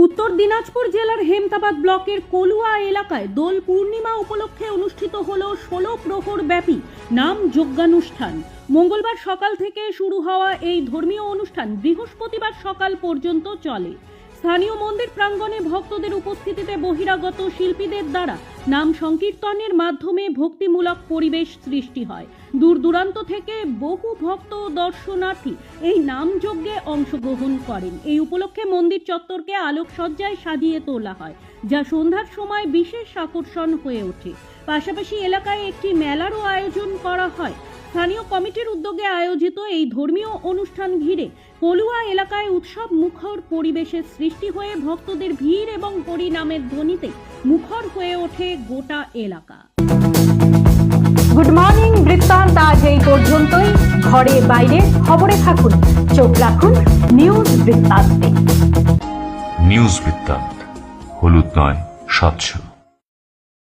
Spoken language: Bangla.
উত্তর দিনাজপুর জেলার হেমতাবাদ ব্লকের কলুয়া এলাকায় দোল পূর্ণিমা উপলক্ষে অনুষ্ঠিত হলো 16 প্রহর ব্যাপী নাম যজ্ঞানুষ্ঠান। মঙ্গলবার সকাল থেকে শুরু হওয়া এই ধর্মীয় অনুষ্ঠান বৃহস্পতিবার সকাল পর্যন্ত চলে। স্থানীয় মন্দির প্রাঙ্গণে ভক্তদের উপস্থিতিতে বহিরাগত শিল্পীদের দ্বারা নাম সংকীর্তনের মাধ্যমে ভক্তিমূলক পরিবেশ সৃষ্টি হয়। দূর দূরান্ত থেকে বহু ভক্ত ও দর্শনার্থী এই নাম যজ্ঞে অংশগ্রহণ করেন। এই উপলক্ষে মন্দির চত্বরকে আলোকসজ্জায় সাজিয়ে তোলা হয়, যা সন্ধ্যার সময় বিশেষ আকর্ষণ হয়ে ওঠে। পাশাপাশি এলাকায় একটি মেলারও আয়োজন করা হয়। স্থানীয় কমিটির উদ্যোগে আয়োজিত এই ধর্মীয় অনুষ্ঠান ঘিরে কলুয়া এলাকায় উৎসব মুখর পরিবেশের সৃষ্টি হয়ে ভক্তদের ভিড় এবং হরিনামের ধ্বনিতে মুখর হয়ে ওঠে গোটা এলাকা। গুড মর্নিং বৃত্তান্ত আজ এই পর্যন্তই। ঘরে বাইরে খবরে থাকুন, চোখ রাখুন নিউজ বৃত্তান্তে। নিউজ বৃত্তান্ত, হলুদ নয়, স্বচ্ছ।